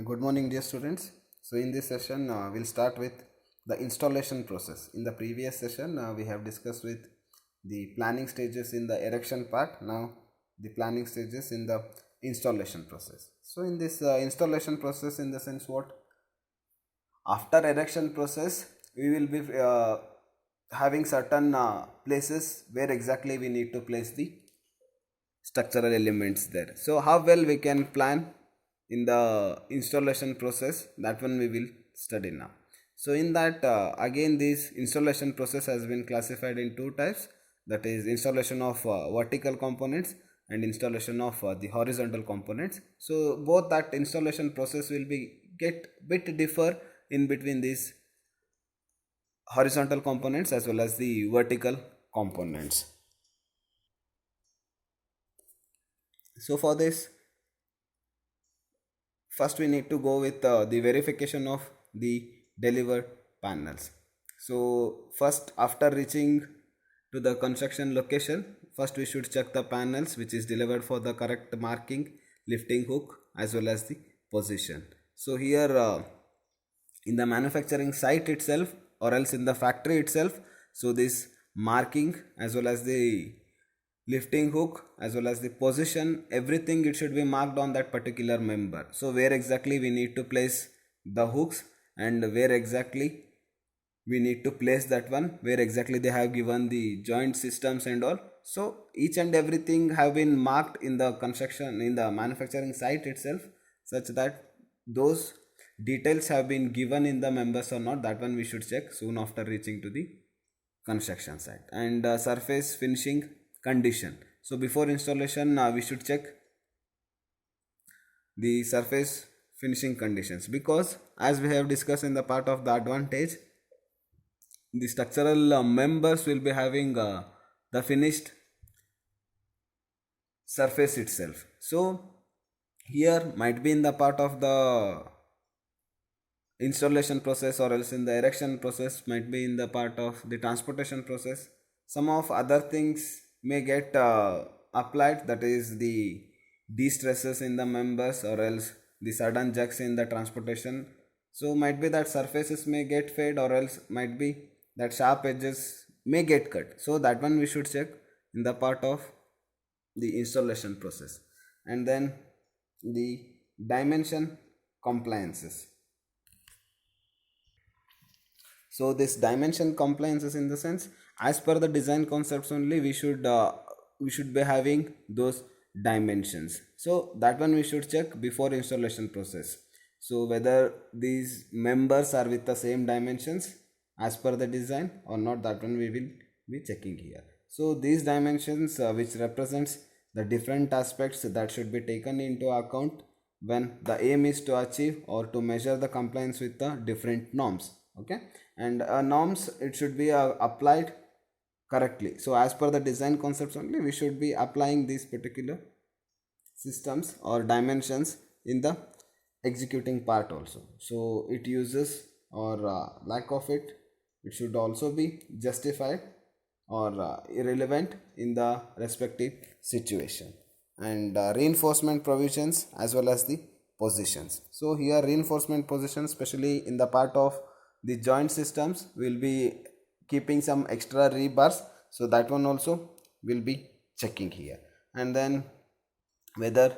Good morning, dear students. So, in this session, we'll start with the installation process. In the previous session, we have discussed with the planning stages in the erection part. Now, the planning stages in the installation process. So, in this installation process, in the sense what after erection process, we will be having certain places where exactly we need to place the structural elements there. So how well we can plan in the installation process, that one we will study now. So in that again, this installation process has been classified in two types, that is installation of vertical components and installation of the horizontal components. So both that installation process will be get bit differ in between these horizontal components as well as the vertical components. So for this, first we need to go with the verification of the delivered panels. So first, after reaching to the construction location, first we should check the panels which is delivered for the correct marking, lifting hook as well as the position. So here in the manufacturing site itself or else in the factory itself, so this marking as well as the lifting hook as well as the position, everything it should be marked on that particular member. So where exactly we need to place the hooks and where exactly we need to place that one, where exactly they have given the joint systems and all. So each and everything have been marked in the construction, in the manufacturing site itself, such that those details have been given in the members or not, that one we should check soon after reaching to the construction site. And surface finishing condition. So before installation, we should check the surface finishing conditions, because as we have discussed in the part of the advantage, the structural members will be having the finished surface itself. So here might be in the part of the installation process or else in the erection process, might be in the part of the transportation process, some of other things may get applied, that is the de-stresses in the members or else the sudden jerks in the transportation. So might be that surfaces may get fade or else might be that sharp edges may get cut. So that one we should check in the part of the installation process. And then the dimension compliances. So this dimension compliances in the sense, as per the design concepts only, we should be having those dimensions. So that one we should check before installation process. So whether these members are with the same dimensions as per the design or not, that one we will be checking here. So these dimensions which represents the different aspects that should be taken into account when the aim is to achieve or to measure the compliance with the different norms. Okay, and norms, it should be applied correctly. So as per the design concepts only, we should be applying these particular systems or dimensions in the executing part also. So it uses or lack of it, it should also be justified or irrelevant in the respective situation. And reinforcement provisions as well as the positions. So here reinforcement positions, especially in the part of the joint systems, will be keeping some extra rebars. So that one also will be checking here. And then whether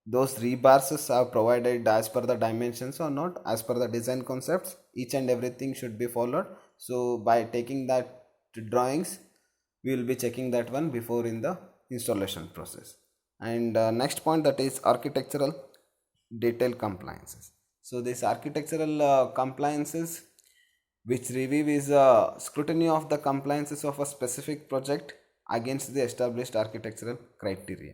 those rebars are provided as per the dimensions or not, as per the design concepts, each and everything should be followed. So by taking that drawings, we will be checking that one before in the installation process. And next point, that is architectural detail compliances. So this architectural compliances, which review is a scrutiny of the compliances of a specific project against the established architectural criteria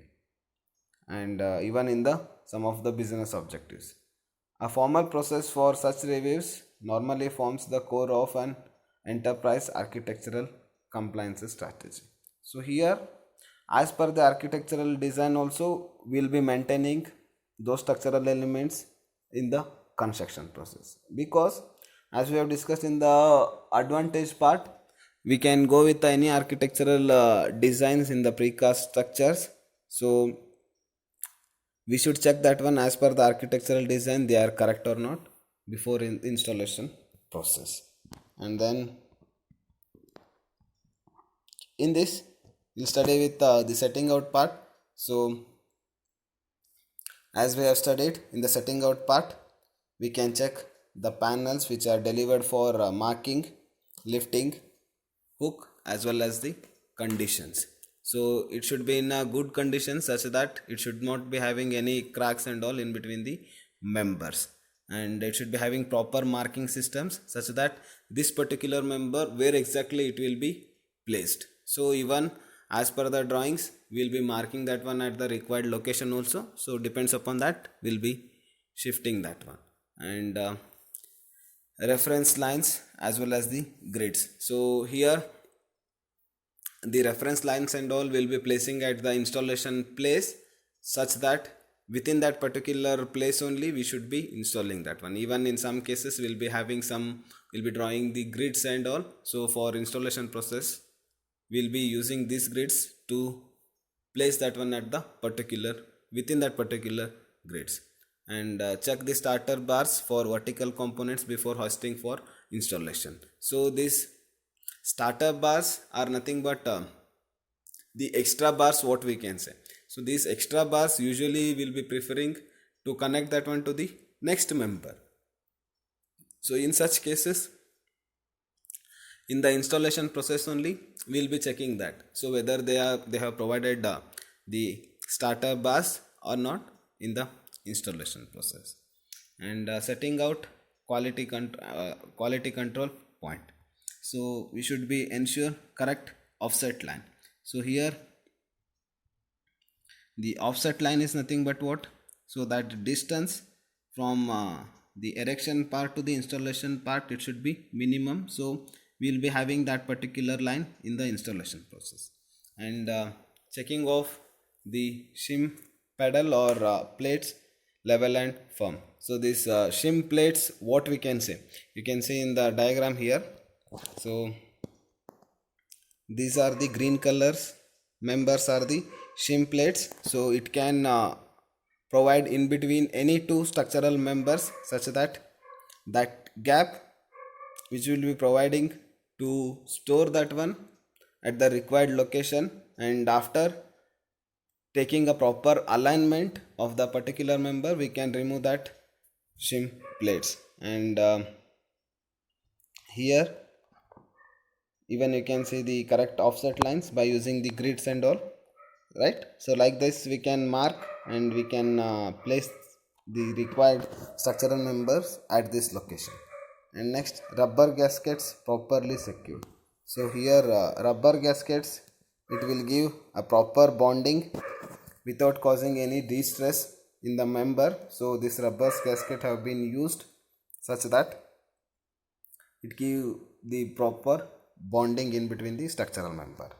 and even in the some of the business objectives. A formal process for such reviews normally forms the core of an enterprise architectural compliance strategy. So here, as per the architectural design also, we will be maintaining those structural elements in the construction process, because as we have discussed in the advantage part, we can go with any architectural designs in the precast structures. So we should check that one as per the architectural design they are correct or not before installation process. And then in this we'll study with the setting out part. So as we have studied in the setting out part, we can check the panels which are delivered for marking, lifting, hook as well as the conditions. So it should be in a good condition such that it should not be having any cracks and all in between the members, and it should be having proper marking systems such that this particular member where exactly it will be placed. So even as per the drawings we'll be marking that one at the required location also, so depends upon that we'll be shifting that one. And reference lines as well as the grids. So here the reference lines and all will be placing at the installation place such that within that particular place only we should be installing that one. Even in some cases we'll be having we'll be drawing the grids and all. So for installation process we'll be using these grids to place that one at the particular within that particular grids. And check the starter bars for vertical components before hoisting for installation. So these starter bars are nothing but the extra bars what we can say. So these extra bars usually will be preferring to connect that one to the next member. So in such cases in the installation process only we'll be checking that, so whether they have provided the starter bars or not in the installation process. And setting out quality control point. So we should be ensure correct offset line. So here the offset line is nothing but what, so that distance from the erection part to the installation part it should be minimum. So we'll be having that particular line in the installation process. And checking off the shim pedal or plates level and firm. So this shim plates, what we can say, you can see in the diagram here. So these are the green colors members are the shim plates. So it can provide in between any two structural members such that that gap which will be providing to store that one at the required location, and after taking a proper alignment of the particular member we can remove that shim plates. And here even you can see the correct offset lines by using the grids and all, right? So like this we can mark and we can place the required structural members at this location. And next, rubber gaskets properly secured. So here rubber gaskets, it will give a proper bonding without causing any distress in the member. So this rubber gasket have been used such that it give the proper bonding in between the structural member.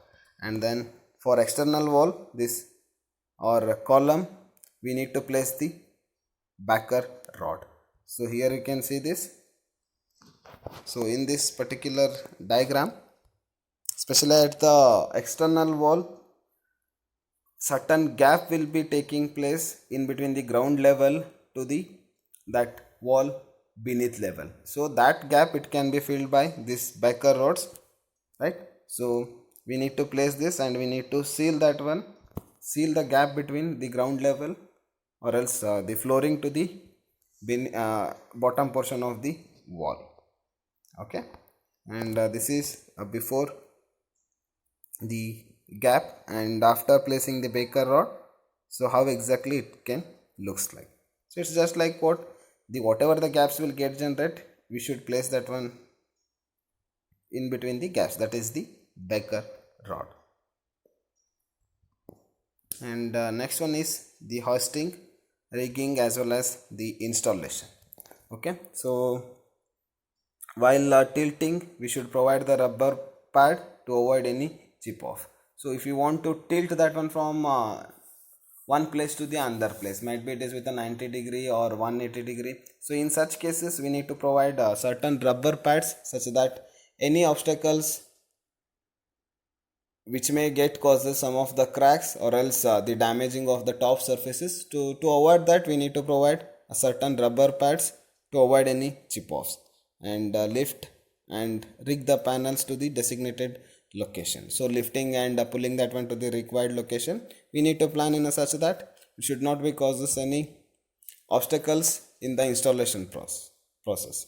And then for external wall this or column we need to place the backer rod. So here you can see this. So in this particular diagram, especially at the external wall, certain gap will be taking place in between the ground level to the that wall beneath level. So that gap it can be filled by this backer rods, right? So we need to place this and we need to seal that one, seal the gap between the ground level or else the flooring to the bottom portion of the wall. Okay, and this is before the gap and after placing the baker rod. So how exactly it can looks like. So it's just like what the whatever the gaps will get generated, we should place that one in between the gaps, that is the baker rod. And next one is the hoisting, rigging as well as the installation. Okay, so while tilting we should provide the rubber pad to avoid any chip off. So if you want to tilt that one from one place to the another place, might be it is with a 90 degree or 180 degree. So in such cases we need to provide certain rubber pads such that any obstacles which may get causes some of the cracks or else the damaging of the top surfaces. To avoid that, we need to provide a certain rubber pads to avoid any chip offs, and lift and rig the panels to the designated location. So lifting and pulling that one to the required location, we need to plan in a such that it should not be causes any obstacles in the installation process,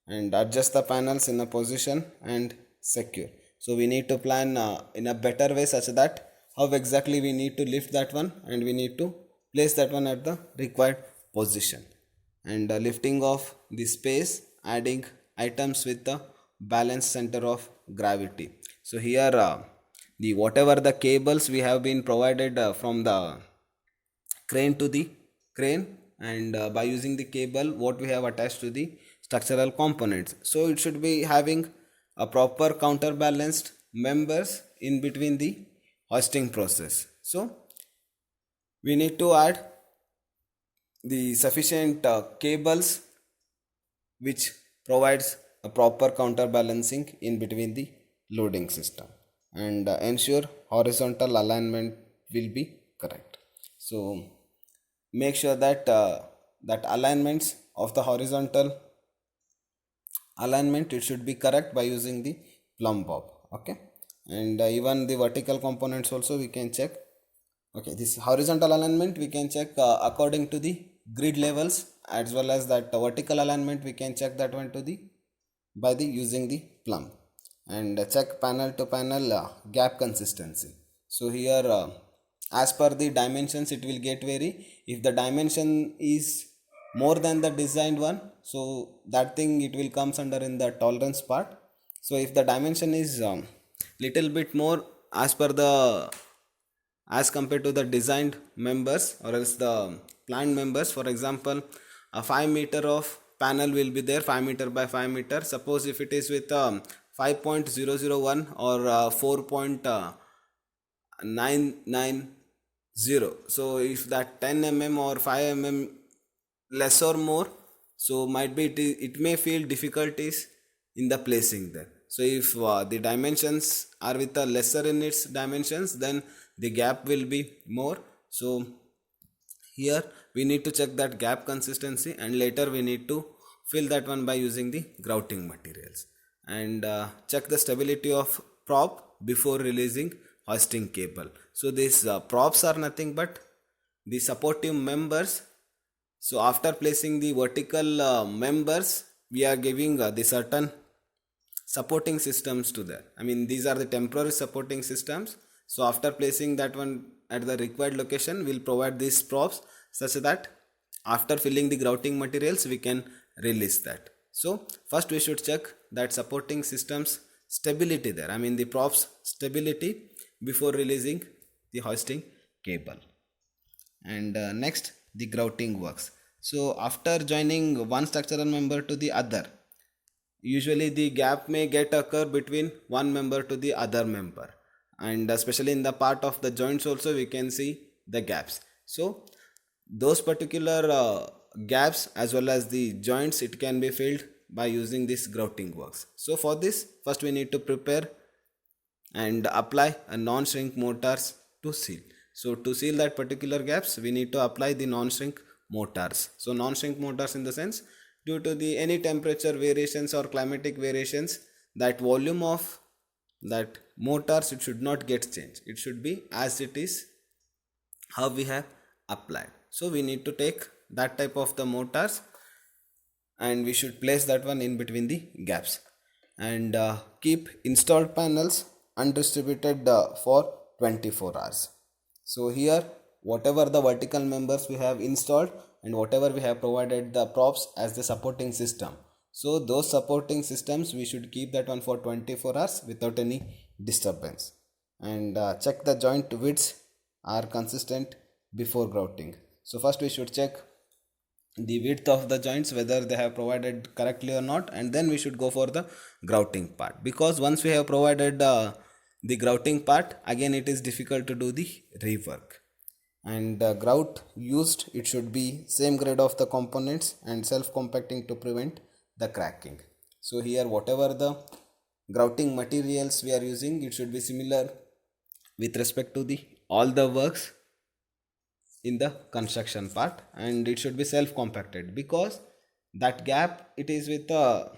and adjust the panels in a position and secure. So we need to plan in a better way such that how exactly we need to lift that one, and we need to place that one at the required position, and lifting of the space, adding items with the balanced center of gravity. So here the whatever the cables we have been provided from the crane to the crane, and by using the cable what we have attached to the structural components, so it should be having a proper counterbalanced members in between the hoisting process. So we need to add the sufficient cables which provides a proper counterbalancing in between the loading system, and ensure horizontal alignment will be correct. So make sure that that alignments of the horizontal alignment, it should be correct by using the plumb bob. Okay, and even the vertical components also we can check. Okay, this horizontal alignment we can check according to the grid levels, as well as that vertical alignment we can check that one to the by the using the plumb, and check panel to panel gap consistency. So here as per the dimensions it will get vary. If the dimension is more than the designed one, so that thing it will comes under in the tolerance part. So if the dimension is little bit more as per the as compared to the designed members or else the planned members, for example a 5 meter of panel will be there, 5 meter by 5 meter. Suppose if it is with 5.001 or 4.990, so if that 10 mm or 5 mm less or more, so might be it may feel difficulties in the placing there. So if the dimensions are with a lesser in its dimensions, then the gap will be more. So here we need to check that gap consistency, and later we need to fill that one by using the grouting materials, and check the stability of prop before releasing hoisting cable. So these props are nothing but the supportive members. So after placing the vertical members, we are giving the certain supporting systems to that. I mean, these are the temporary supporting systems. So after placing that one at the required location, we'll provide these props such that after filling the grouting materials, we can release that. So first we should check that supporting systems stability there. I mean the props stability before releasing the hoisting cable. And next the grouting works. So after joining one structural member to the other, usually the gap may get occur between one member to the other member, and especially in the part of the joints also we can see the gaps. So those particular gaps as well as the joints, it can be filled by using this grouting works. So for this first we need to prepare and apply a non-shrink mortars to seal. So to seal that particular gaps, we need to apply the non-shrink mortars. So non-shrink mortars in the sense, due to the any temperature variations or climatic variations, that volume of that mortars, it should not get changed. It should be as it is how we have applied. So we need to take that type of the mortars, and we should place that one in between the gaps, and keep installed panels undistributed for 24 hours. So here whatever the vertical members we have installed, and whatever we have provided the props as the supporting system, so those supporting systems we should keep that one for 24 hours without any disturbance, and check the joint widths are consistent before grouting. So first we should check the width of the joints whether they have provided correctly or not, and then we should go for the grouting part, because once we have provided the grouting part, again it is difficult to do the rework. And grout used, it should be same grade of the components and self compacting to prevent the cracking. So here whatever the grouting materials we are using, it should be similar with respect to the all the works in the construction part, and it should be self compacted because that gap it is with a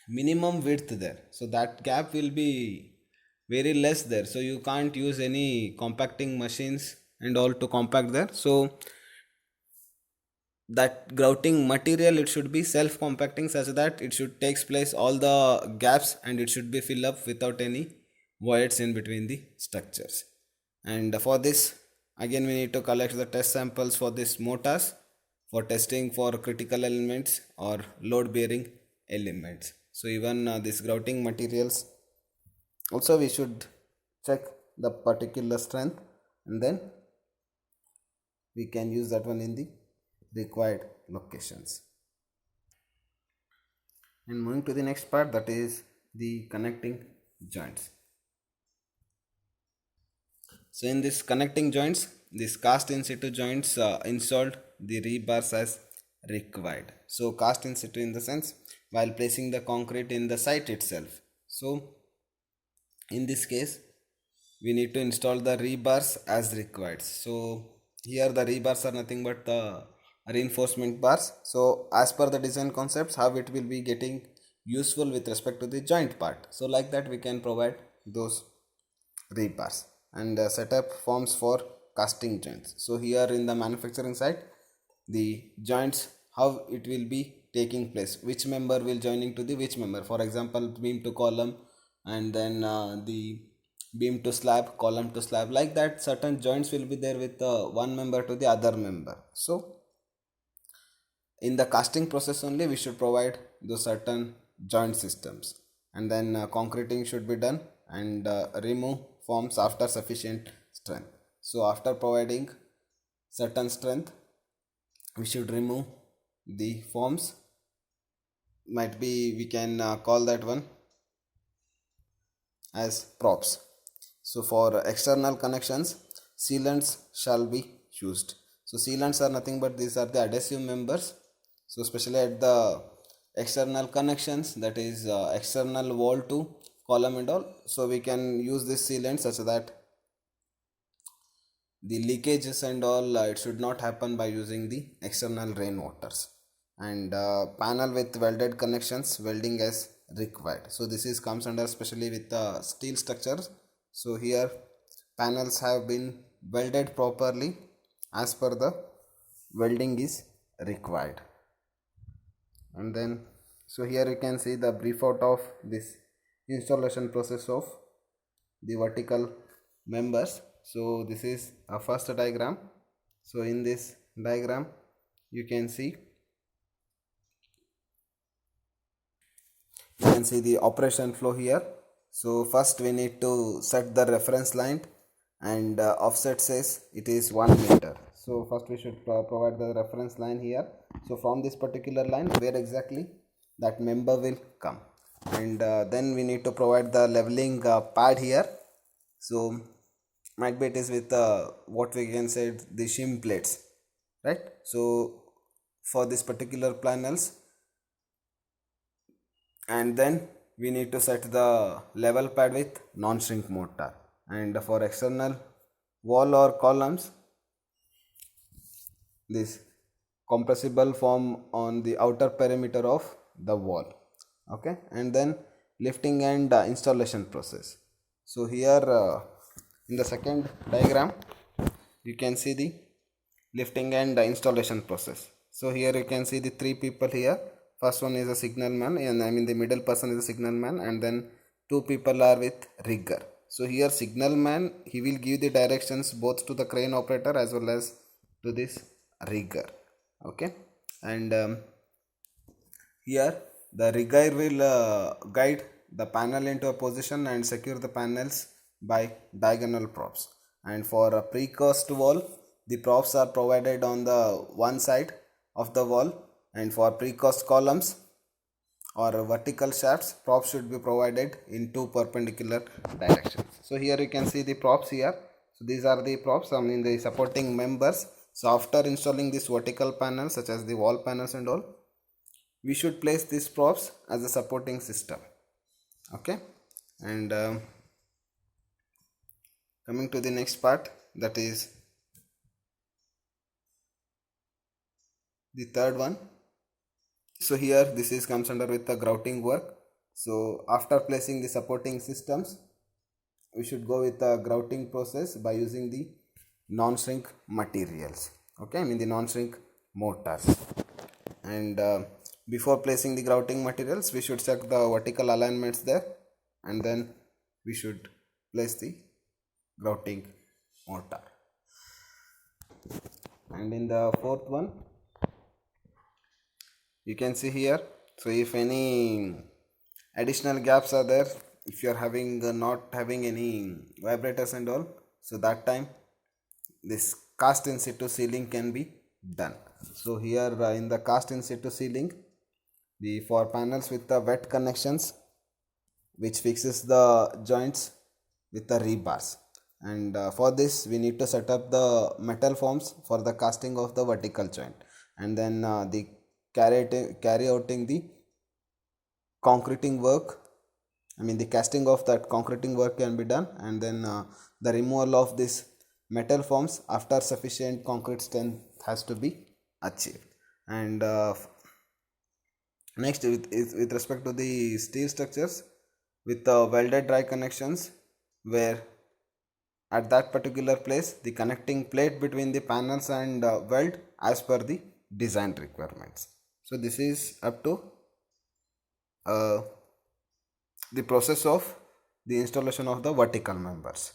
minimum width there, so that gap will be very less there, so you can't use any compacting machines and all to compact there. So that grouting material it should be self compacting such that it should takes place all the gaps and it should be filled up without any voids in between the structures. And for this, again we need to collect the test samples for this mortars for testing for critical elements or load bearing elements. So even this grouting materials also we should check the particular strength, and then we can use that one in the required locations. And moving to the next part, that is the connecting joints. So in this connecting joints, this cast in situ joints installed the rebars as required. So cast in situ in the sense while placing the concrete in the site itself. So in this case we need to install the rebars as required. So here the rebars are nothing but the reinforcement bars. So as per the design concepts how it will be getting useful with respect to the joint part, so like that we can provide those rebars. And setup forms for casting joints. So here in the manufacturing side the joints how it will be taking place, which member will joining to the which member, for example beam to column, and then the beam to slab, column to slab, like that certain joints will be there with one member to the other member. So in the casting process only we should provide those certain joint systems, and then concreting should be done and remove forms after sufficient strength. So after providing certain strength we should remove the forms, might be we can call that one as props. So for external connections sealants shall be used. So sealants are nothing but these are the adhesive members. So especially at the external connections, that is external wall to column and all, so we can use this sealant such that the leakages and all it should not happen by using the external rain waters. And panel with welded connections, welding as required. So this is comes under especially with the steel structures. So here panels have been welded properly as per the welding is required. And then so here you can see the brief out of this installation process of the vertical members. So this is a first diagram. So in this diagram you can see the operation flow here. So first we need to set the reference line, and offset says it is 1 meter. So first we should provide the reference line here. So from this particular line where exactly that member will come, and then we need to provide the leveling pad here. So might be it is with what we can say the shim plates, right? So for this particular panels, and then we need to set the level pad with non-shrink mortar. And for external wall or columns, this compressible form on the outer perimeter of the wall. Okay, and then lifting and installation process. So here in the second diagram you can see the lifting and installation process. So here you can see the three people here. First one is a signal man, and I mean the middle person is a signal man, and then two people are with rigger. So here signal man, he will give the directions both to the crane operator as well as to this rigger. Okay, and here the rigger will guide the panel into a position and secure the panels by diagonal props. And for a precast wall, the props are provided on the one side of the wall, and for precast columns or vertical shafts, props should be provided in two perpendicular directions. So here you can see the props here. So these are the props, I mean the supporting members. So after installing this vertical panel such as the wall panels and all, we should place these props as a supporting system. Okay, and Coming to the next part, that is the third one. So here this is comes under with the grouting work. So after placing the supporting systems, we should go with the grouting process by using the non-shrink materials. Okay, I mean the non-shrink mortars. And before placing the grouting materials, we should check the vertical alignments there, and then we should place the grouting mortar. And in the fourth one, you can see here, so if any additional gaps are there, if you are having not having any vibrators and all, so that time this cast in situ sealing can be done. So here in the cast in situ sealing, the for panels with the wet connections, which fixes the joints with the rebars, and for this we need to set up the metal forms for the casting of the vertical joint, and then the carry outing the concreting work, I mean the casting of that concreting work can be done, and then the removal of this metal forms after sufficient concrete strength has to be achieved. And next, with respect to the steel structures with the welded dry connections, where at that particular place the connecting plate between the panels and weld as per the design requirements. So this is up to the process of the installation of the vertical members.